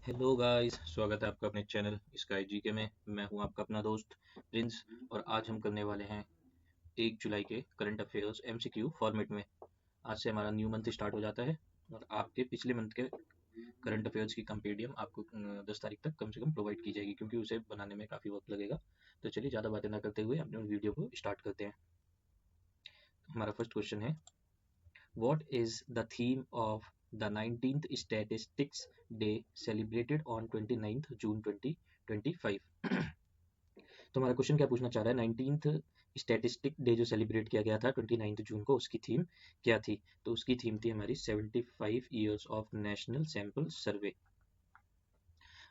Hello guys, स्वागत है आपका अपने चैनल स्काई जीके में। मैं हूं आपका अपना दोस्त प्रिंस और आज हम करने वाले हैं 1 जुलाई के करंट अफेयर्स एमसीक्यू फॉर्मेट में। आज से हमारा न्यू मंथ स्टार्ट हो जाता है और आपके पिछले मंथ के करंट अफेयर्स की कंपेडियम आपको 10 तारीख तक कम से कम प्रोवाइड की जाएगी, क्योंकि उसे बनाने में काफ़ी वक्त लगेगा। तो चलिए ज़्यादा बातें ना करते हुए अपने वीडियो को स्टार्ट करते हैं। हमारा फर्स्ट क्वेश्चन है, What is the theme of the 19th Statistics Day celebrated on 29th June 2025? तो हमारा क्वेश्चन क्या पूछना चाह रहा है, 19th स्टैटिस्टिक डे जो सेलिब्रेट किया गया था 29 जून को, उसकी थीम क्या थी? तो उसकी थीम थी हमारी 75 years of national sample survey.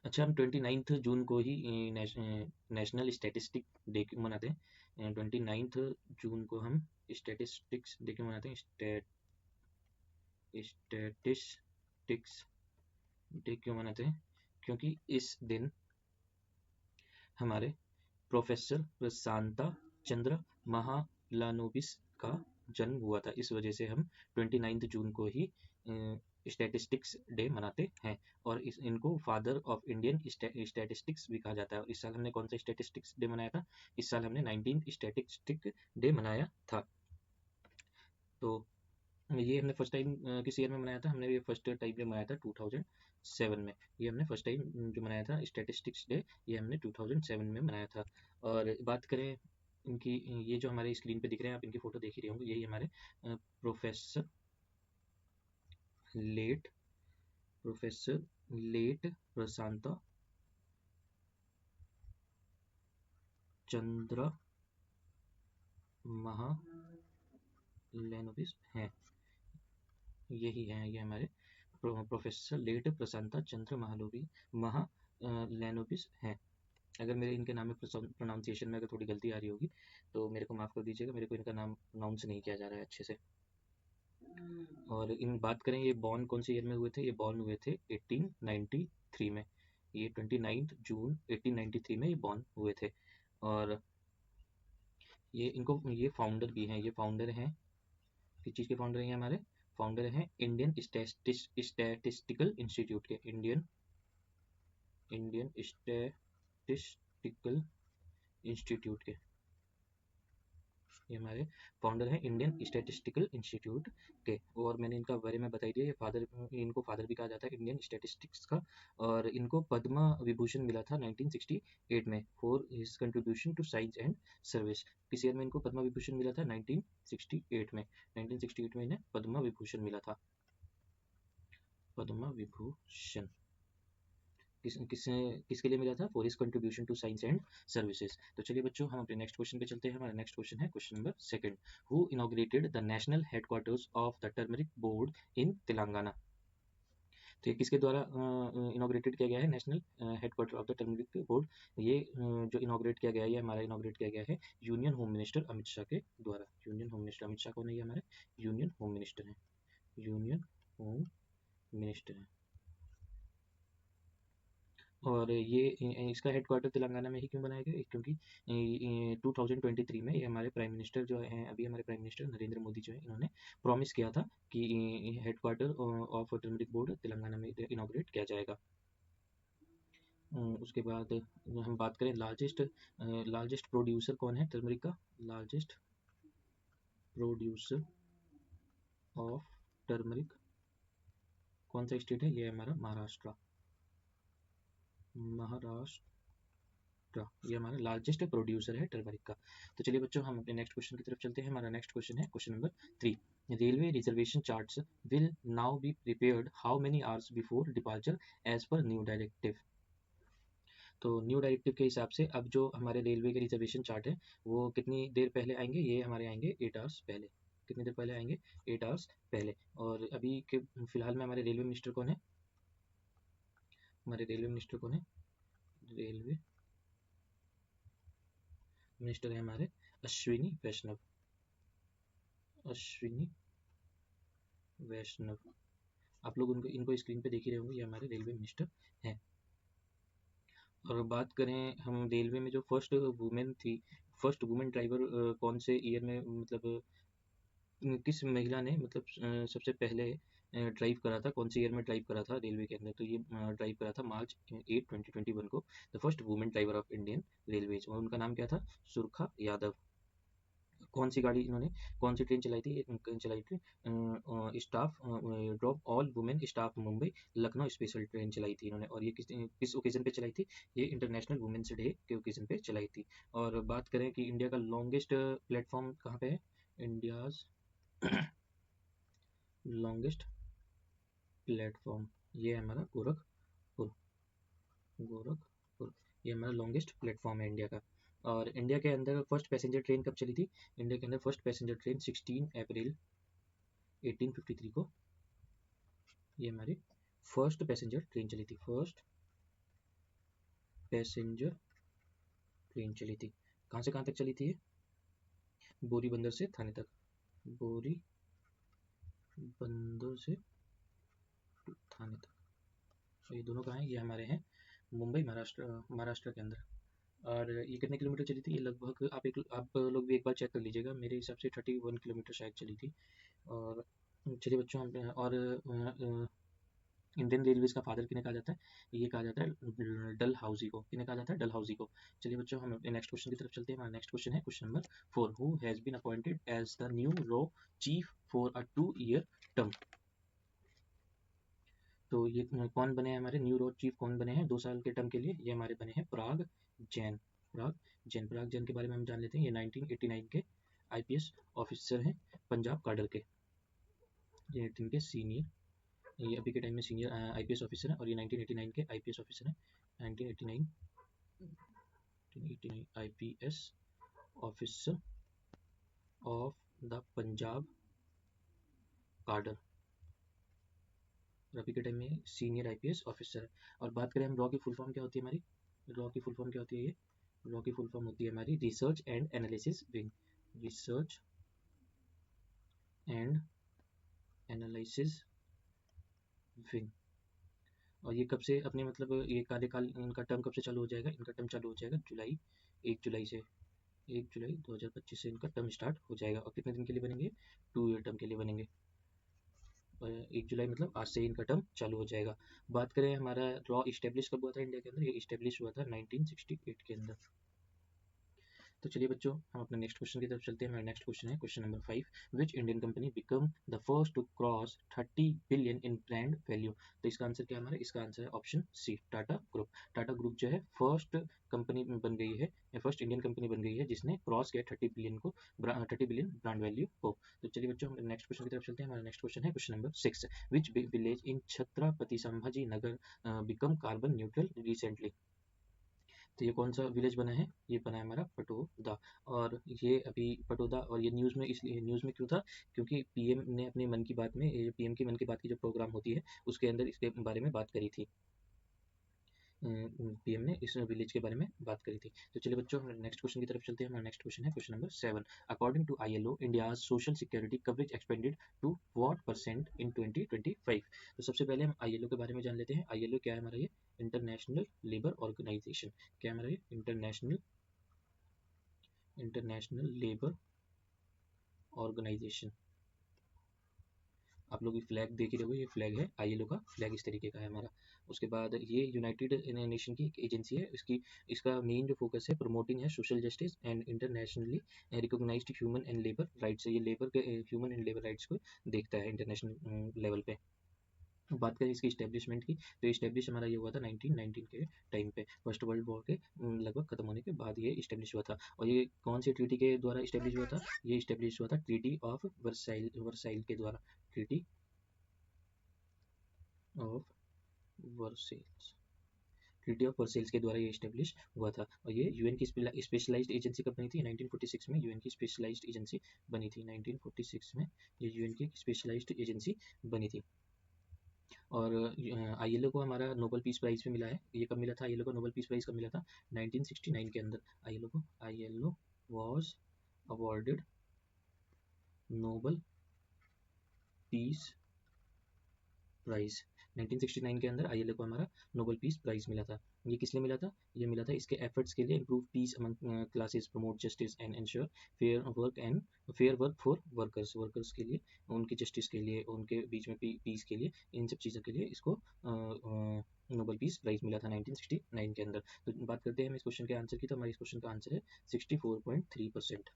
अच्छा, हम 29 जून को ही नेशनल स्टैटिस्टिक डे मनाते हैं। 29 जून को हम स्टैटिस्टिक्स डे क्यों मनाते हैं? स्टैटिस्टिक्स डे क्यों मनाते हैं? क्योंकि इस दिन हमारे प्रोफेसर प्रशांता चंद्र महालानोबिस का जन्म हुआ था। इस वजह से हम 29 जून को ही स्टैटिस्टिक्स डे मनाते हैं और इनको फादर ऑफ इंडियन स्टैटिस्टिक्स भी कहा जाता है। और इस साल हमने कौन सा स्टैटिस्टिक्स डे मनाया था? इस साल हमने 19 स्टैटिस्टिक डे मनाया था। तो ये हमने फर्स्ट टाइम किस ईयर में मनाया था? हमने ये फर्स्ट टाइम में मनाया था 2007 में। ये हमने फर्स्ट टाइम जो मनाया था स्टैटिस्टिक्स डे, ये हमने 2007 में मनाया था। और बात करें इनकी, ये जो हमारे स्क्रीन पे दिख रहे हैं, आप इनकी फोटो देख ही रहे होंगे, यही हमारे प्रोफेसर लेट प्रशांता चंद्र महालनोबिस हैं। यही है, ये हमारे प्रोफेसर लेट प्रशांता चंद्र महालनोबिस हैं। अगर मेरे इनके नाम में प्रोनाउंसिएशन में अगर थोड़ी गलती आ रही होगी तो मेरे को माफ़ कर दीजिएगा, मेरे को इनका नाम प्रोनाउंस नहीं किया जा रहा है अच्छे से। और इन बात करें ये बॉर्न कौन से ईयर में हुए थे? ये बॉर्न हुए थे 1893 में। ये 29 जून 1893 में ये बॉर्न हुए थे। और ये फाउंडर भी हैं। ये फाउंडर हैं, किस चीज़ के फाउंडर हैं? हमारे फाउंडर हैं इंडियन स्टैटिस्टिकल इंस्टीट्यूट के। इंडियन स्टैटिस्टिकल इंस्टीट्यूट के ये हमारे फाउंडर हैं इंडियन स्टैटिस्टिकल इंस्टीट्यूट के। और मैंने इनका बारे में बता दिया, ये इनको फादर भी कहा जाता है इंडियन स्टैटिस्टिक्स का। और इनको पद्मा विभूषण मिला था 1968 में for his contribution to science and service. किस ईयर में इनको पद्मा विभूषण मिला था? 1968 में। 1968 में इन्हें पद्मा विभूषण मिला था। पद्मा विभूषण किसके लिए मिला था? For his contribution to science and services. तो चलिए बच्चों, हम अपने नेक्स्ट क्वेश्चन पे चलते हैं। हमारा नेक्स्ट क्वेश्चन है question number 2। Who inaugurated the national headquarters of the turmeric board in Telangana? तो ये किसके द्वारा इनॉग्रेटेड किया गया है national headquarter of the turmeric board? ये जो इनॉग्रेट किया गया है, ये हमारा इनॉग्रेट किया गया है union home minister Amit Shah के द्वारा। Union home minister Amit Shah कौन है? ये हमारे यूनियन होम मिनिस्टर हैं। यूनियन होम मिनिस्टर हैं। और ये इसका हेडक्वार्टर तेलंगाना में ही क्यों बनाया गया? क्योंकि 2023 में ये हमारे प्राइम मिनिस्टर जो हैं, अभी हमारे प्राइम मिनिस्टर नरेंद्र मोदी जो है, इन्होंने प्रॉमिस किया था कि headquarter of turmeric board Telangana में इनॉग्रेट किया जाएगा। उसके बाद हम बात करें लार्जेस्ट प्रोड्यूसर कौन है टर्मरिक का? लार्जेस्ट प्रोड्यूसर ऑफ टर्मरिक कौन सा स्टेट है? ये हमारा महाराष्ट्र। ये हमारा लार्जेस्ट प्रोड्यूसर है टर्मरिक का। तो चलिए बच्चों, हम अपने नेक्स्ट क्वेश्चन की तरफ चलते हैं। हमारा नेक्स्ट क्वेश्चन है question number 3। Railway reservation charts will now be prepared how many hours before departure as per new directive? तो न्यू डायरेक्टिव के हिसाब से अब जो हमारे रेलवे के रिजर्वेशन चार्ट है, वो कितनी देर पहले आएंगे? ये हमारे आएंगे 8 आवर्स पहले। कितनी देर पहले आएंगे? 8 आवर्स पहले। और अभी के फिलहाल में हमारे रेलवे मिनिस्टर कौन है? हमारे रेलवे मिनिस्टर कौन है? रेलवे मिनिस्टर है हमारे अश्विनी वैष्णव। अश्विनी वैष्णव, आप लोग इनको स्क्रीन पे देख ही रहे होंगे, ये हमारे रेलवे मिनिस्टर हैं। और बात करें हम रेलवे में जो फर्स्ट वुमेन ड्राइवर कौन से ईयर में, मतलब किस महिला ने, मतलब सबसे पहले ड्राइव करा था, कौन सी ईयर में ड्राइव करा था रेलवे के अंदर, तो ये ड्राइव करा था मार्च 8 2021 को, the first women driver of Indian railways, और उनका नाम क्या था, सुरखा यादव। कौन सी गाड़ी इन्होंने, कौन सी ट्रेन चलाई थी, चलाई थी staff drop all women staff Mumbai Lucknow special train चलाई थी इन्होंने, और ये किस ओकेजन पे चलाई थी, ये इंटरनेशनल वुमेन्स डे के ओकेजन पे चलाई थी। और बात करें कि इंडिया का लॉन्गेस्ट प्लेटफॉर्म कहाँ पे है, इंडियाज लॉन्गेस्ट प्लेटफॉर्म, ये है हमारा गोरखपुर, गोरखपुर, ये हमारा लॉन्गेस्ट प्लेटफॉर्म है इंडिया का। और इंडिया के अंदर फर्स्ट पैसेंजर ट्रेन कब चली थी, इंडिया के अंदर फर्स्ट पैसेंजर ट्रेन 16 अप्रैल 1853 को, ये हमारी फर्स्ट पैसेंजर ट्रेन चली थी, फर्स्ट पैसेंजर ट्रेन चली थी। कहाँ से कहाँ तक चली थी, बोरी बंदर से थाने तक, बोरी बंदर से थाने तक। तो ये दोनों कहाँ हैं, ये हमारे हैं मुंबई महाराष्ट्र के अंदर। और ये कितने किलोमीटर चली थी, ये लगभग आप लोग भी एक बार चेक कर लीजिएगा, मेरे हिसाब से 31 किलोमीटर शायद चली थी। और चलिए बच्चों, और इंडियन रेलवेज का फादर किन्हें कहा जाता है, ये कहा जाता है डल हाउसी को, किन्हें कहा जाता है, डल हाउसी को। चलिए बच्चों, हम अपने नेक्स्ट क्वेश्चन की तरफ चलते हैं। हमारा नेक्स्ट क्वेश्चन है question number 4, who has been appointed as the new रॉ चीफ फॉर अ 2-year टर्म। तो ये कौन बने हैं हमारे न्यू रॉ चीफ, कौन बने हैं 2 साल के टर्म के लिए, ये हमारे बने हैं पराग जैन। पराग जैन के बारे में हम जान लेते हैं। ये 1989 के IPS ऑफिसर हैं पंजाब काडर के, ये इनके सीनियर, ये अभी के टाइम में सीनियर IPS ऑफिसर है, और ये 1989 के IPS ऑफिसर हैं, 1989 IPS officer of the Punjab cadre, अभी के टाइम में सीनियर IPS ऑफिसर है। और बात करें हम रॉ की फुल फॉर्म क्या होती है हमारी, रॉ की फुल फॉर्म क्या होती है, ये रॉ की फुल फॉर्म होती है हमारी research and analysis wing, research and analysis wing. और ये कब से अपने मतलब ये कार्यकाल, इनका टर्म कब से चालू हो जाएगा, इनका टर्म चालू हो जाएगा 1 जुलाई से, 1 जुलाई 2025 से इनका टर्म स्टार्ट हो जाएगा। और कितने दिन के लिए बनेंगे, 2-year टर्म के लिए बनेंगे। 1 जुलाई मतलब आज से इनका टर्म चालू हो जाएगा। बात करें हमारा रॉ इस्टेब्लिश कब हुआ था इंडिया के अंदर, ये इस्टेब्लिश हुआ था 1968 के अंदर। तो चलिए बच्चों, हम अपने नेक्स्ट क्वेश्चन की तरफ चलते हैं। हमारा नेक्स्ट क्वेश्चन है question number 5, which Indian company become the first to cross 30 billion in brand value. तो इसका आंसर क्या है हमारा, इसका आंसर है option C, Tata group. Tata group जो है फर्स्ट कंपनी बन गई है, या फर्स्ट इंडियन कंपनी बन गई है जिसने क्रॉस किया 30 बिलियन को, 30 बिलियन ब्रांड वैल्यू को। तो चलिए बच्चों, हम नेक्स्ट क्वेश्चन की तरफ चलते हैं। हमारा नेक्स्ट क्वेश्चन है question number 6, which village in Chhatrapati Sambhaji Nagar become carbon neutral recently. तो ये कौन सा विलेज बना है, ये बना है हमारा पटोदा। और ये अभी पटोदा, और ये न्यूज़ में, इसलिए न्यूज़ में क्यों था, क्योंकि PM ने अपने मन की बात में, PM की मन की बात की जो प्रोग्राम होती है उसके अंदर इसके बारे में बात करी थी, PM ने इस विलेज के बारे में बात करी थी। तो चलिए बच्चों, नेक्स्ट क्वेश्चन की तरफ चलते हैं। हमारा नेक्स्ट क्वेश्चन है question number 7, according to ILO India social security coverage expanded to what percent in 2025। तो सबसे पहले हम ILO के बारे में जान लेते हैं। ILO क्या है हमारा, ये इंटरनेशनल लेबर ऑर्गेनाइजेशन। क्या है हमारा ये इंटरनेशनल लेबर ऑर्गेनाइजेशन। आप लोग ये फ्लैग देख ही रहोगे, ये फ्लैग है ILO का, फ्लैग इस तरीके का है हमारा। उसके बाद ये यूनाइटेड नेशन की एक एजेंसी है, इसका मेन जो फोकस है प्रमोटिंग है social justice and internationally recognised human and labour rights. ये लेबर के ह्यूमन एंड लेबर राइट्स को देखता है इंटरनेशनल लेवल पे। बात करें इसकी इस्टेब्लिशमेंट की, तो इस्टेब्लिश हमारा ये हुआ था 1919 के टाइम पे, फर्स्ट वर्ल्ड वॉर के लगभग खत्म होने के बाद ये इस्टेब्लिश हुआ था। और ये कौन सी ट्रीटी के द्वारा इस्टेब्लिश हुआ था, ये इस्टेब्लिश हुआ था ट्रीटी ऑफ वर्साइल के द्वारा, treaty of Versailles, treaty of Versailles के द्वारा ये इस्टेब्लिश हुआ था। और ये UN की स्पेशलाइज्ड एजेंसी कब बनी थी, 1946 में UN की स्पेशलाइज्ड एजेंसी बनी थी, 1946 में ये UN की स्पेशलाइज्ड एजेंसी बनी थी। और ILO को हमारा नोबेल पीस प्राइज़ भी मिला है। ये कब मिला था, ILO को नोबेल पीस प्राइज़ कब मिला था, 1969 के अंदर। ILO was awarded Nobel peace prize 1969 के अंदर ILO को हमारा नोबेल पीस प्राइज़ मिला था। ये किस लिए मिला था? ये मिला था इसके एफर्ट्स के लिए, improve peace among classes, promote justice and ensure fair work for workers के लिए, उनकी जस्टिस के लिए, उनके बीच में पीस के लिए, इन सब चीज़ों के लिए इसको नोबेल पीस प्राइज़ मिला था 1969 के अंदर। तो बात करते हैं हम इस क्वेश्चन के आंसर की, तो हमारे इस क्वेश्चन का आंसर है 64.3%।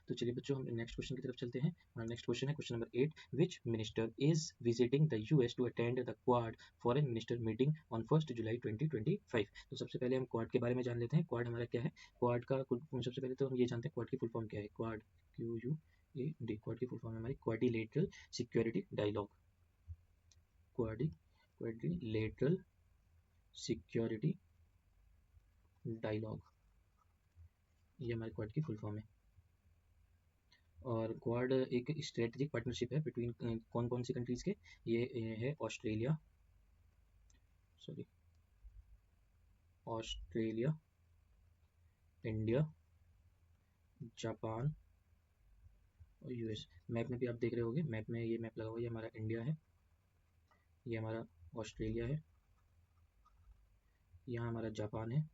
तो चलिए बच्चों, हम नेक्स्ट क्वेश्चन की तरफ चलते हैं। हमारा नेक्स्ट क्वेश्चन है question number 8, which minister is visiting the US to attend the Quad foreign minister meeting on 1 July 2025। तो सबसे पहले हम क्वाड के बारे में जान लेते हैं। क्वाड हमारा क्या है? क्वाड का सबसे पहले तो हम ये जानते हैं क्वाड की फुल फॉर्म क्या है। क्वाड QUAD, क्वाड की फुल फॉर्म है हमारी quadrilateral security dialogue. Quadrilateral security dialogue, ये हमारे क्वाड की फुल फॉर्म है। और क्वाड एक स्ट्रेटेजिक पार्टनरशिप है बिटवीन कौन कौन सी कंट्रीज़ के? ये है ऑस्ट्रेलिया, इंडिया, जापान और यूएस। मैप में भी आप देख रहे होंगे, मैप में ये मैप लगा हुआ है, ये हमारा इंडिया है, ये हमारा ऑस्ट्रेलिया है, यहाँ हमारा जापान है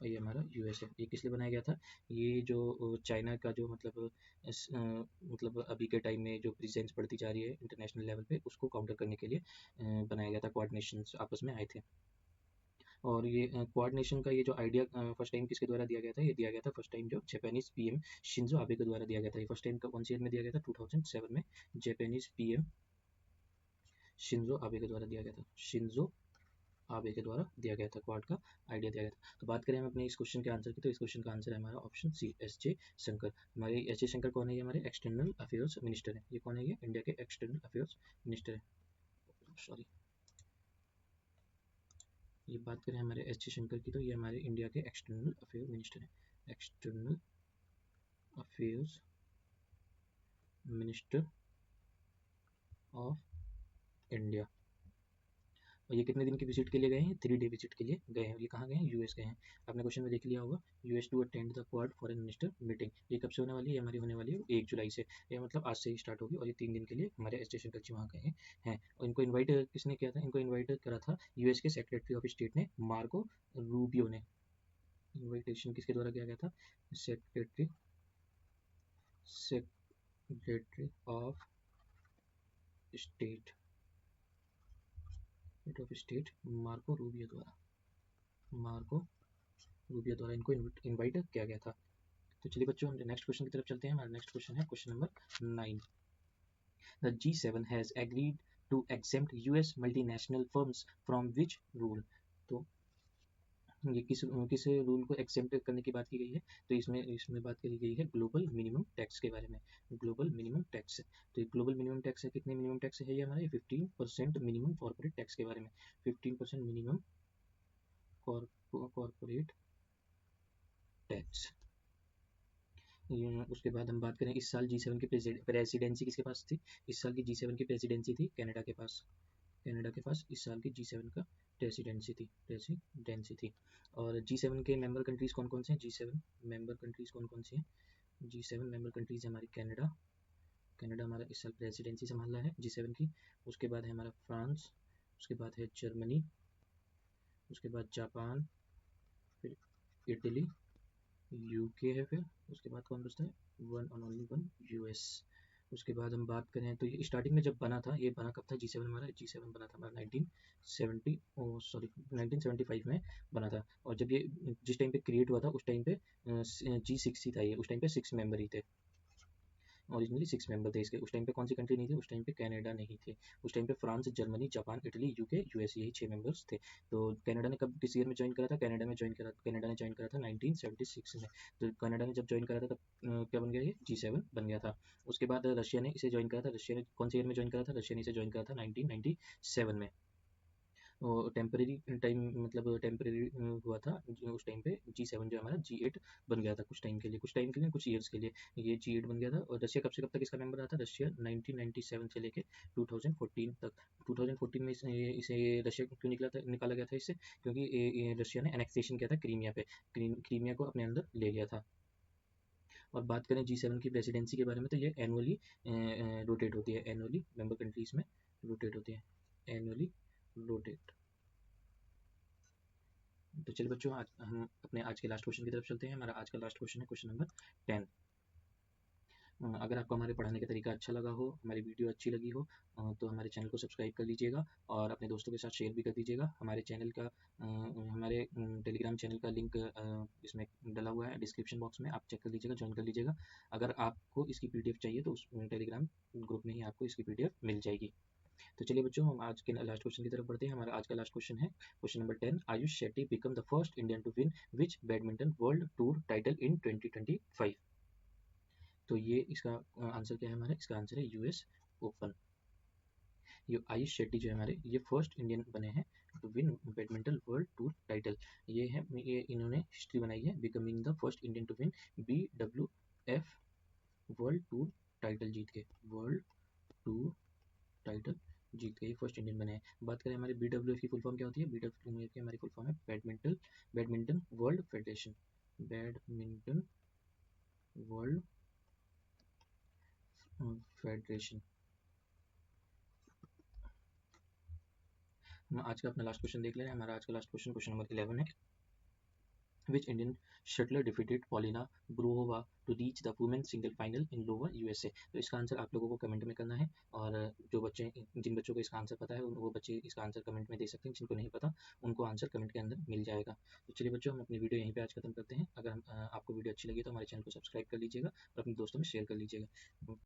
और ये हमारा यूएस है। ये किस लिए बनाया गया था? ये जो चाइना का जो मतलब अभी के टाइम में जो प्रेजेंस बढ़ती जा रही है इंटरनेशनल लेवल पे, उसको काउंटर करने के लिए बनाया गया था। क्वाड नेशंस आपस में आए थे। और ये क्वाड नेशन का ये जो आइडिया फर्स्ट टाइम किसके द्वारा दिया गया था? ये दिया गया था फर्स्ट टाइम जो जापानीज PM शिंजो आबे के द्वारा दिया गया था। ये फर्स्ट टाइम कौन सी ईयर में दिया गया था? 2007 में जापानीज PM शिंजो आबे के द्वारा दिया गया था। शिंजो आबे के द्वारा दिया गया था, क्वाड का आइडिया दिया गया था। तो बात करें हम अपने इस क्वेश्चन के आंसर की, तो इस क्वेश्चन का आंसर है हमारा ऑप्शन सी, S.J. शंकर। हमारे S.J. शंकर कौन है? ये हमारे एक्सटर्नल अफेयर्स मिनिस्टर है। ये कौन है? ये इंडिया के एक्सटर्नल अफेयर्स मिनिस्टर है। सॉरी, ये बात करें हमारे S.J. शंकर की, तो ये हमारे इंडिया के एक्सटर्नल अफेयर मिनिस्टर है। External affairs minister of India. और ये कितने दिन की विजिट के लिए गए हैं? 3 डे विजिट के लिए गए हैं। ये कहाँ गए हैं? यूएस गए हैं। आपने क्वेश्चन में देख लिया होगा, US to attend the Quad foreign minister meeting. ये कब से होने वाली है? हमारी होने वाली है 1 जुलाई से। ये मतलब आज से ही स्टार्ट होगी और ये 3 दिन के लिए हमारे एस जयशंकर जी वहाँ गए हैं। और इनको इन्वाइट किसने किया था? इनको इन्वाइट करा था यूएस के सेक्रेटरी ऑफ स्टेट ने, मार्को रूबियो ने। इन्विटेशन किसके द्वारा किया गया था? Secretary of state Marco Rubio द्वारा इनको इनवाइट किया गया था। तो चलिए बच्चों, हम नेक्स्ट क्वेश्चन की तरफ चलते हैं। हमारा नेक्स्ट क्वेश्चन है question number 9। The G7 has agreed to exempt US multinational firms from which rule. तो ये किस रूल को एक्सेप्ट करने की बात की गई है? तो इसमें बात करी गई है ग्लोबल मिनिमम टैक्स के बारे में। ग्लोबल मिनिमम टैक्स, तो ये ग्लोबल मिनिमम टैक्स है, कितने मिनिमम टैक्स है? ये हमारे 15% मिनिमम कॉर्पोरेट टैक्स के बारे में। 15% मिनिमम कॉर्पोरेट टैक्स। उसके बाद हम बात करें, इस साल G7 की प्रेसिडेंसी किसके पास थी? इस साल की G7 की प्रेसिडेंसी थी कनाडा के पास। इस साल की G7 का प्रेसिडेंसी थी। और G7 के मेंबर कंट्रीज कौन कौन से हैं? G7 मेंबर कंट्रीज कौन कौन सी हैं? G7 मेंबर कंट्रीज है हमारी कनाडा हमारा इस साल प्रेसिडेंसी संभाल रहा है G7 की। उसके बाद है हमारा फ्रांस, उसके बाद है जर्मनी, उसके बाद जापान, फिर इटली, UK है, फिर उसके बाद कौन बचता है? वन और ओनली वन, US। उसके बाद हम बात करें तो ये स्टार्टिंग में जब बना था, ये बना कब था? G7 हमारा बना था हमारा 1975 में बना था। और जब ये जिस टाइम पे क्रिएट हुआ था उस टाइम पे G6 ही था, ये उस टाइम पे 6 मेंबर ही थे। ओरिजिनली 6 मेंबर थे इसके। उस टाइम पे कौन सी कंट्री नहीं थी? उस टाइम पे कनाडा नहीं थे। उस टाइम पे France, Germany, Japan, Italy, UK, US, यही 6 मेंबर्स थे। तो कनाडा ने कब किस ईयर में ज्वाइन करा था? कनाडा ने ज्वाइन करा था 1976 में। तो कनाडा ने जब ज्वाइन करा था तब क्या बन गया? ये G7 बन गया था। उसके बाद रशिया ने इसे ज्वाइन करा था। रशिया ने कौन से ईयर में ज्वाइन करा था? रशिया ने इसे ज्वाइन करा था 1997 में। टेम्परेरी टाइम, मतलब टेम्परेरी हुआ था उस टाइम पे। G7 जो हमारा G8 बन गया था कुछ टाइम के लिए, कुछ ईयर्स के लिए ये G8 बन गया था। और रशिया कब से कब तक इसका मेंबर रहा था? रशिया 1997 से लेके 2014 तक। 2014 में इसे रशिया क्यों निकाला गया था इससे? क्योंकि रशिया ने एनेक्सेशन किया था क्रीमिया पे, क्रीमिया को अपने अंदर ले लिया था। और बात करें G7 की प्रेसिडेंसी के बारे में, तो ये एनुअली रोटेट होती है, एनुअली मेंबर कंट्रीज में रोटेट होती है। Annually rotate. तो चलिए बच्चों, आज हम अपने आज के लास्ट क्वेश्चन की तरफ चलते हैं। हमारा आज का लास्ट क्वेश्चन है क्वेश्चन नंबर 10। अगर आपको हमारे पढ़ाने का तरीका अच्छा लगा हो, हमारी वीडियो अच्छी लगी हो, तो हमारे चैनल को सब्सक्राइब कर लीजिएगा और अपने दोस्तों के साथ शेयर भी कर दीजिएगा। हमारे चैनल का हमारे टेलीग्राम चैनल का लिंक इसमें डला हुआ है डिस्क्रिप्शन बॉक्स में, आप चेक कर लीजिएगा, ज्वाइन कर लीजिएगा। अगर आपको इसकी PDF चाहिए तो उस टेलीग्राम ग्रुप में ही आपको इसकी PDF मिल जाएगी। तो चलिए बच्चों, हम आज के लास्ट क्वेश्चन की तरफ बढ़ते हैं। हमारा आज का लास्ट क्वेश्चन है question number 10। Ayush Shetty become the first Indian to win which badminton world tour title in 2025। तो ये इसका आंसर क्या है हमारा? इसका आंसर है US ओपन। ये आयुष शेट्टी जो है हमारे, ये फर्स्ट इंडियन बने हैं to win badminton world tour title. ये इन्होंने हिस्ट्री बनाई है becoming the first Indian to win BWF world tour title जीत के, वर्ल्ड टूर टाइटल जीत के ये फर्स्ट इंडियन बने हैं। बात करें हमारे BWF की फुल फॉर्म क्या होती है? BWF की हमारी फुल फॉर्म है badminton world federation, badminton world federation. हम आज का अपना लास्ट क्वेश्चन देख ले रहे हैं। हमारा आज का लास्ट क्वेश्चन क्वेश्चन नंबर 11 है। Which Indian shutler defeated Paulina Grova to reach the women's single final in Iowa, USA? तो इसका आंसर आप लोगों को कमेंट में करना है, और जिन बच्चों को इसका आंसर पता है वो बच्चे इसका आंसर कमेंट में दे सकते हैं, जिनको नहीं पता उनको आंसर कमेंट के अंदर मिल जाएगा। तो चलिए बच्चों, हम अपनी वीडियो यहीं पे आज खत्म करते हैं। अगर आपको वीडियो अच्छी लगी तो हमारे चैनल को सब्सक्राइब कर लीजिएगा और अपने दोस्तों में शेयर कर लीजिएगा।